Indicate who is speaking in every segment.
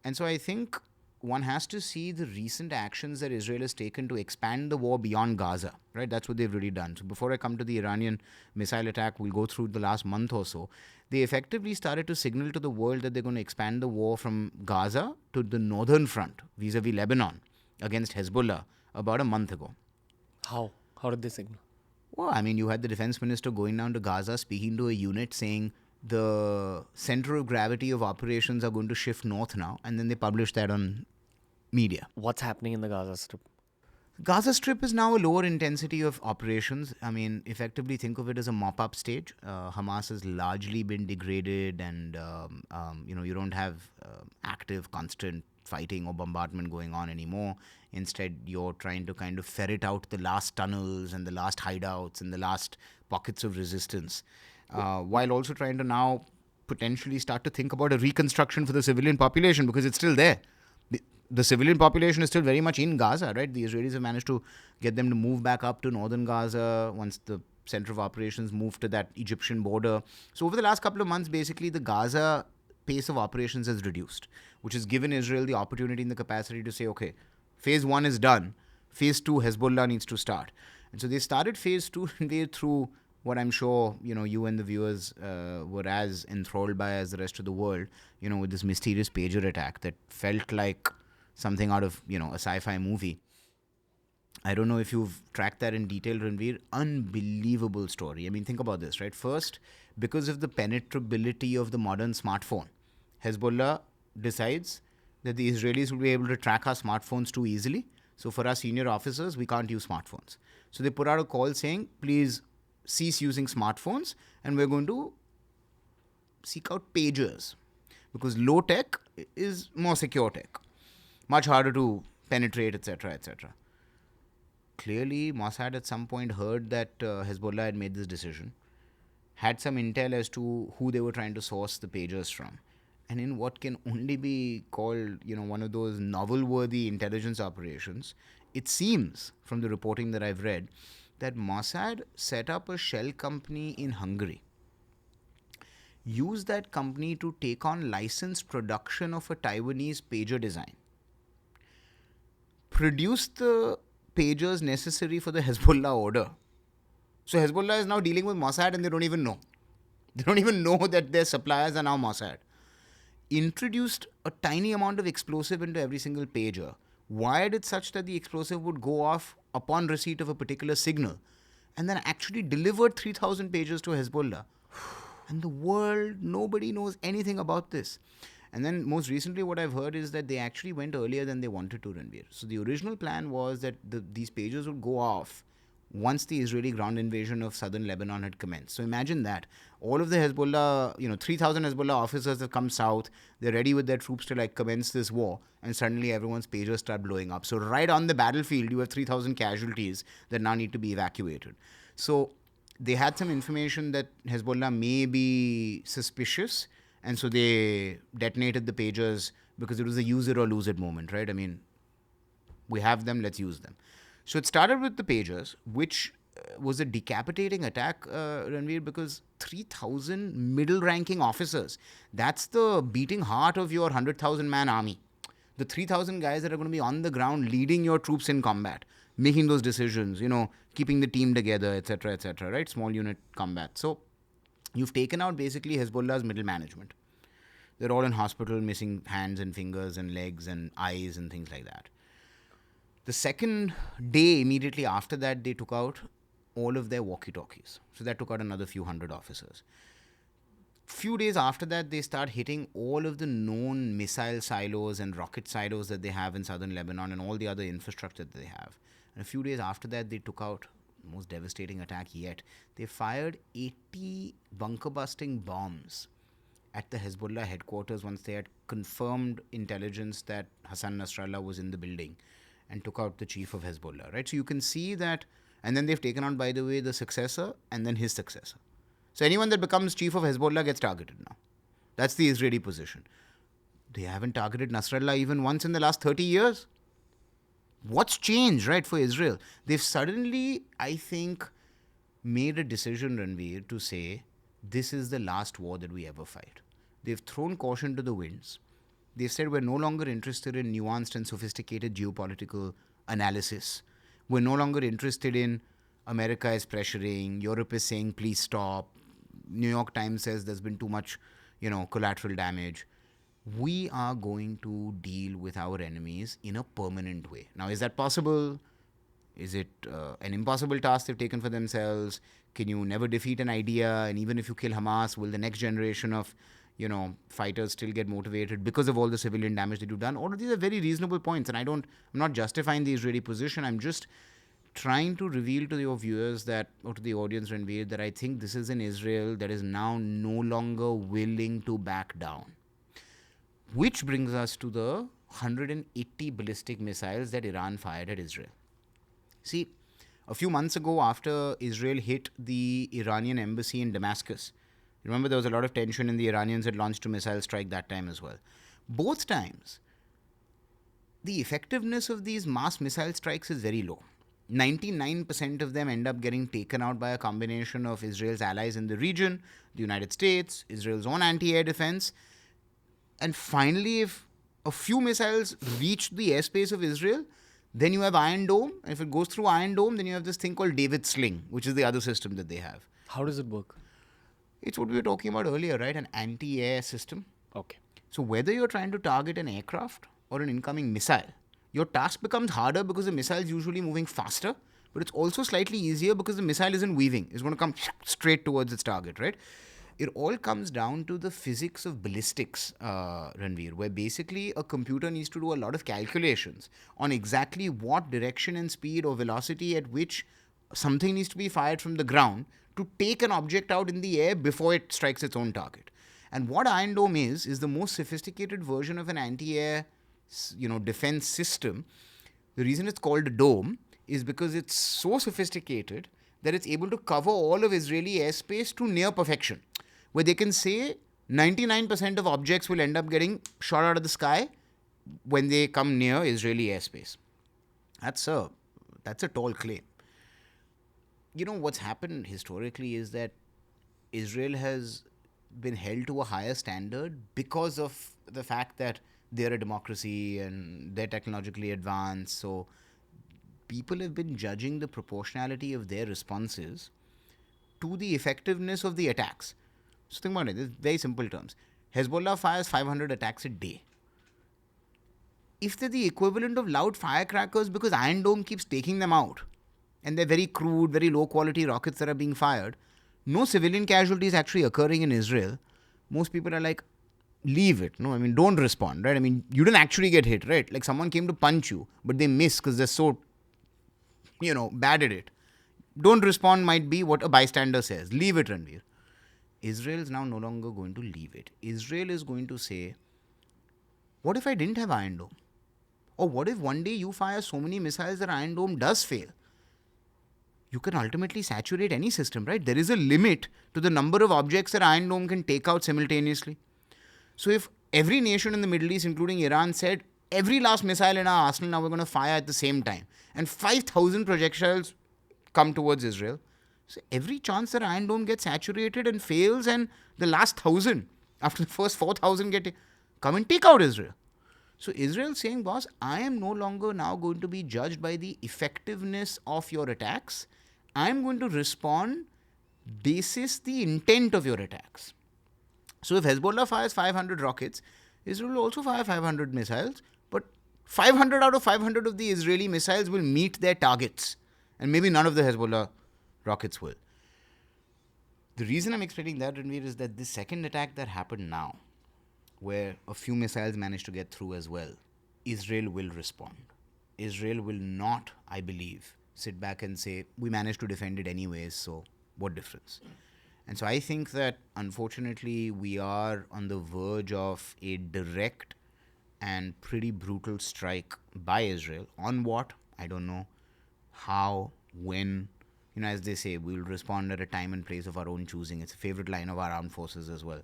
Speaker 1: And so I think one has to see the recent actions that Israel has taken to expand the war beyond Gaza, right? That's what they've really done. So before I come to the Iranian missile attack, we'll go through the last month or so. They effectively started to signal to the world that they're going to expand the war from Gaza to the northern front, vis-a-vis Lebanon, against Hezbollah about a month ago.
Speaker 2: How? How did they signal?
Speaker 1: Well, I mean, you had the defense minister going down to Gaza, speaking to a unit, saying the center of gravity of operations are going to shift north now, and then they published that on media.
Speaker 2: What's happening in the Gaza Strip?
Speaker 1: Gaza Strip is now a lower intensity of operations. I mean, effectively think of it as a mop-up stage. Hamas has largely been degraded, and you don't have active, constant fighting or bombardment going on anymore. Instead, you're trying to kind of ferret out the last tunnels and the last hideouts and the last pockets of resistance, while also trying to now potentially start to think about a reconstruction for the civilian population, because it's still there. The civilian population is still very much in Gaza, right? The Israelis have managed to get them to move back up to northern Gaza once the center of operations moved to that Egyptian border. So over the last couple of months, basically, the Gaza pace of operations has reduced, which has given Israel the opportunity and the capacity to say, okay, phase 1 is done. Phase 2, Hezbollah needs to start. And so they started phase 2 through what I'm sure you and the viewers were as enthralled by as the rest of the world, with this mysterious pager attack that felt like something out of a sci-fi movie. I don't know if you've tracked that in detail, Ranveer. Unbelievable story. I mean, think about this, right? First, because of the penetrability of the modern smartphone, Hezbollah decides that the Israelis will be able to track our smartphones too easily. So for our senior officers, we can't use smartphones. So they put out a call saying, please cease using smartphones, and we're going to seek out pagers, because low tech is more secure tech, much harder to penetrate, etc., etc. Clearly, Mossad at some point heard that Hezbollah had made this decision, had some intel as to who they were trying to source the pagers from, and in what can only be called, one of those novel-worthy intelligence operations, it seems from the reporting that I've read that Mossad set up a shell company in Hungary, used that company to take on licensed production of a Taiwanese pager design, produced the pagers necessary for the Hezbollah order. So Hezbollah is now dealing with Mossad and they don't even know. They don't even know that their suppliers are now Mossad. Introduced a tiny amount of explosive into every single pager. Wired it such that the explosive would go off upon receipt of a particular signal. And then actually delivered 3,000 pagers to Hezbollah. And the world, nobody knows anything about this. And then most recently what I've heard is that they actually went earlier than they wanted to, Ranveer. So the original plan was that these pagers would go off once the Israeli ground invasion of southern Lebanon had commenced. So imagine that. All of the Hezbollah, 3,000 Hezbollah officers have come south. They're ready with their troops to commence this war. And suddenly everyone's pagers start blowing up. So right on the battlefield, you have 3,000 casualties that now need to be evacuated. So they had some information that Hezbollah may be suspicious. And so they detonated the pagers because it was a use it or lose it moment, right? I mean, we have them, let's use them. So it started with the pagers, which was a decapitating attack, Ranveer, because 3,000 middle-ranking officers, that's the beating heart of your 100,000-man army. The 3,000 guys that are going to be on the ground leading your troops in combat, making those decisions, keeping the team together, etc., right? Small unit combat. So you've taken out basically Hezbollah's middle management. They're all in hospital, missing hands and fingers and legs and eyes and things like that. The second day, immediately after that, they took out all of their walkie-talkies. So that took out another few hundred officers. Few days after that, they start hitting all of the known missile silos and rocket silos that they have in southern Lebanon and all the other infrastructure that they have. And a few days after that, they took out the most devastating attack yet. They fired 80 bunker-busting bombs at the Hezbollah headquarters once they had confirmed intelligence that Hassan Nasrallah was in the building, and took out the chief of Hezbollah, right? So you can see that, and then they've taken out, by the way, the successor and then his successor. So anyone that becomes chief of Hezbollah gets targeted now. That's the Israeli position. They haven't targeted Nasrallah even once in the last 30 years. What's changed, right, for Israel? They've suddenly, I think, made a decision, Ranveer, to say, this is the last war that we ever fight. They've thrown caution to the winds. They've said we're no longer interested in nuanced and sophisticated geopolitical analysis. We're no longer interested in America is pressuring, Europe is saying please stop, New York Times says there's been too much, collateral damage. We are going to deal with our enemies in a permanent way. Now, is that possible? Is it an impossible task they've taken for themselves? Can you never defeat an idea? And even if you kill Hamas, will the next generation of, fighters still get motivated because of all the civilian damage that you've done? All of these are very reasonable points. And I'm not justifying the Israeli position. I'm just trying to reveal to your viewers or to the audience, Ranveer, that I think this is an Israel that is now no longer willing to back down. Which brings us to the 180 ballistic missiles that Iran fired at Israel. See, a few months ago, after Israel hit the Iranian embassy in Damascus, remember there was a lot of tension and the Iranians had launched a missile strike that time as well. Both times, the effectiveness of these mass missile strikes is very low. 99% of them end up getting taken out by a combination of Israel's allies in the region, the United States, Israel's own anti-air defense. And finally, if a few missiles reach the airspace of Israel, then you have Iron Dome. And if it goes through Iron Dome, then you have this thing called David Sling, which is the other system that they have.
Speaker 2: How does it work?
Speaker 1: It's what we were talking about earlier, right? An anti-air system.
Speaker 2: Okay.
Speaker 1: So whether you're trying to target an aircraft or an incoming missile, your task becomes harder because the missile is usually moving faster, but it's also slightly easier because the missile isn't weaving. It's going to come straight towards its target, right? It all comes down to the physics of ballistics, Ranveer, where basically a computer needs to do a lot of calculations on exactly what direction and speed or velocity at which something needs to be fired from the ground to take an object out in the air before it strikes its own target. And what Iron Dome is the most sophisticated version of an anti-air, defense system. The reason it's called a dome is because it's so sophisticated that it's able to cover all of Israeli airspace to near perfection, where they can say 99% of objects will end up getting shot out of the sky when they come near Israeli airspace. That's a tall claim. What's happened historically is that Israel has been held to a higher standard because of the fact that they're a democracy and they're technologically advanced. So people have been judging the proportionality of their responses to the effectiveness of the attacks. So think about it, in very simple terms. Hezbollah fires 500 attacks a day. If they're the equivalent of loud firecrackers because Iron Dome keeps taking them out, and they're very crude, very low quality rockets that are being fired, no civilian casualties actually occurring in Israel, most people are like, leave it. No, don't respond, right? You didn't actually get hit, right? Like someone came to punch you, but they miss because they're so, bad at it. Don't respond might be what a bystander says. Leave it, Ranveer. Israel is now no longer going to leave it. Israel is going to say, what if I didn't have Iron Dome? Or what if one day you fire so many missiles that Iron Dome does fail? You can ultimately saturate any system, right? There is a limit to the number of objects that Iron Dome can take out simultaneously. So if every nation in the Middle East, including Iran, said, every last missile in our arsenal now we're going to fire at the same time, and 5,000 projectiles come towards Israel, so every chance that Iron Dome gets saturated and fails, and the last 1,000, after the first 4,000 come and take out Israel. So Israel saying, boss, I am no longer now going to be judged by the effectiveness of your attacks. I'm going to respond basis the intent of your attacks. So if Hezbollah fires 500 rockets, Israel will also fire 500 missiles, but 500 out of 500 of the Israeli missiles will meet their targets, and maybe none of the Hezbollah rockets will. The reason I'm explaining that, Ranveer, is that this second attack that happened now, where a few missiles managed to get through as well, Israel will respond. Israel will not, I believe, sit back and say, we managed to defend it anyways, so what difference? And so I think that, unfortunately, we are on the verge of a direct and pretty brutal strike by Israel. On what? I don't know. How? When? As they say, we'll respond at a time and place of our own choosing. It's a favorite line of our armed forces as well.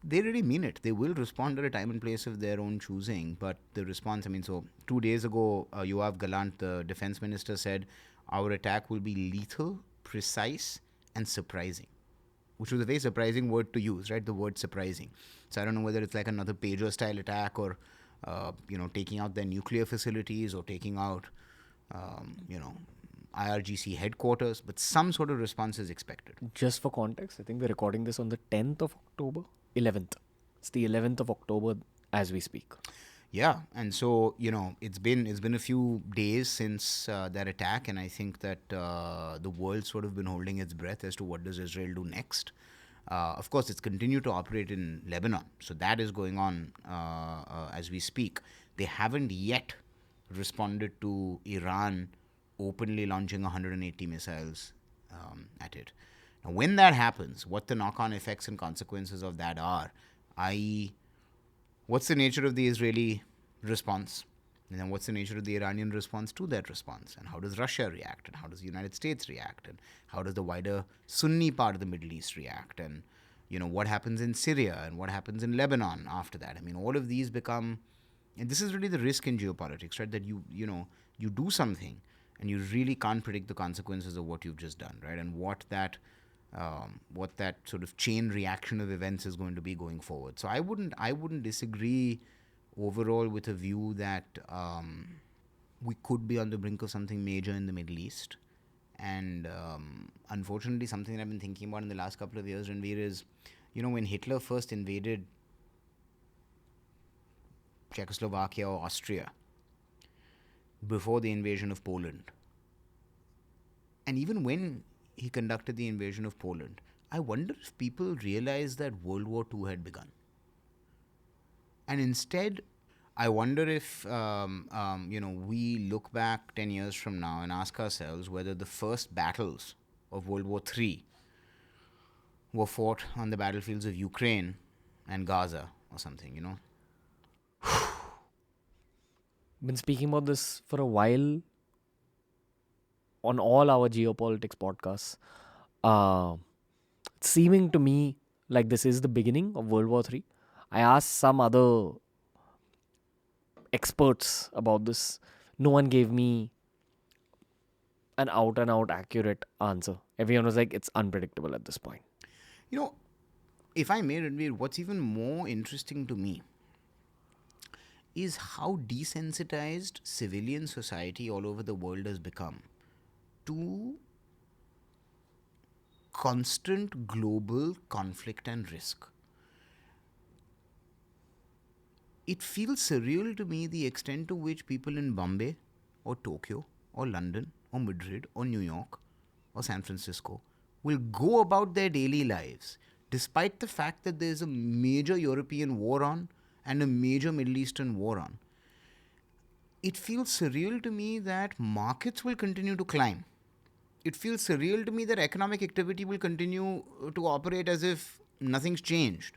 Speaker 1: They really mean it. They will respond at a time and place of their own choosing. But the response, so 2 days ago, Yoav Gallant, the defense minister, said, our attack will be lethal, precise, and surprising. which was a very surprising word to use, right? The word surprising. So I don't know whether it's like another pager-style attack or, taking out their nuclear facilities or taking out, IRGC headquarters, but some sort of response is expected.
Speaker 2: Just for context, I think we're recording this on the 10th of October, 11th. It's the 11th of October as we speak.
Speaker 1: Yeah, and so it's been a few days since that attack, and I think that the world's sort of been holding its breath as to what does Israel do next. Of course, it's continued to operate in Lebanon, so that is going on as we speak. They haven't yet responded to Iran openly launching 180 missiles at it. Now, when that happens, what the knock-on effects and consequences of that are, i.e., what's the nature of the Israeli response? And then what's the nature of the Iranian response to that response? And how does Russia react? And how does the United States react? And how does the wider Sunni part of the Middle East react? And, what happens in Syria and what happens in Lebanon after that? I mean, all of these become, and this is really the risk in geopolitics, right? That you do something and you really can't predict the consequences of what you've just done, right? And what that sort of chain reaction of events is going to be going forward. So I wouldn't disagree overall with a view that we could be on the brink of something major in the Middle East. And unfortunately, something that I've been thinking about in the last couple of years, Ranveer, is, when Hitler first invaded Czechoslovakia or Austria, before the invasion of Poland, and even when he conducted the invasion of Poland, I wonder if people realized that World War II had begun. And instead, I wonder if, we look back 10 years from now and ask ourselves whether the first battles of World War III were fought on the battlefields of Ukraine and Gaza or something,
Speaker 2: Been speaking about this for a while on all our geopolitics podcasts. It's seeming to me like this is the beginning of World War III. I asked some other experts about this. No one gave me an out-and-out accurate answer. Everyone was like, it's unpredictable at this point.
Speaker 1: If I may, Ranveer, what's even more interesting to me is how desensitized civilian society all over the world has become to constant global conflict and risk. It feels surreal to me the extent to which people in Bombay or Tokyo or London or Madrid or New York or San Francisco will go about their daily lives despite the fact that there's a major European war on and a major Middle Eastern war on. It feels surreal to me that markets will continue to climb. It feels surreal to me that economic activity will continue to operate as if nothing's changed,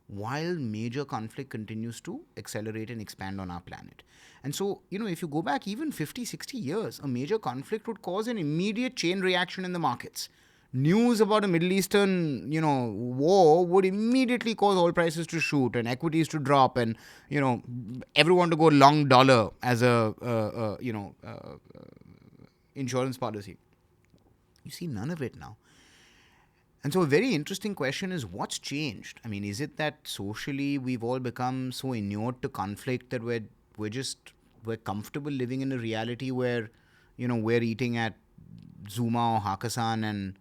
Speaker 1: while major conflict continues to accelerate and expand on our planet. And so, if you go back even 50, 60 years, a major conflict would cause an immediate chain reaction in the markets. News about a Middle Eastern, war would immediately cause oil prices to shoot and equities to drop and, everyone to go long dollar as a insurance policy. You see none of it now. And so a very interesting question is, what's changed? I mean, is it that socially we've all become so inured to conflict that we're comfortable living in a reality where, we're eating at Zuma or Hakkasan and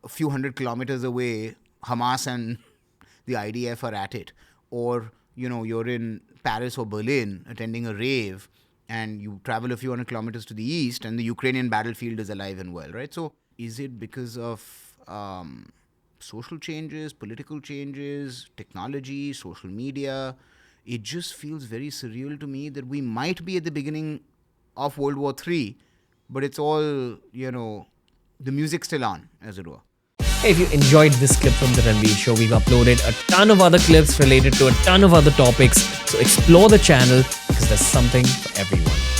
Speaker 1: a few hundred kilometers away, Hamas and the IDF are at it. Or, you're in Paris or Berlin attending a rave and you travel a few hundred kilometers to the east and the Ukrainian battlefield is alive and well, right? So is it because of social changes, political changes, technology, social media? It just feels very surreal to me that we might be at the beginning of World War III, but it's all, the music's still on, as it were.
Speaker 2: If you enjoyed this clip from The Ranveer Show, we've uploaded a ton of other clips related to a ton of other topics. So explore the channel because there's something for everyone.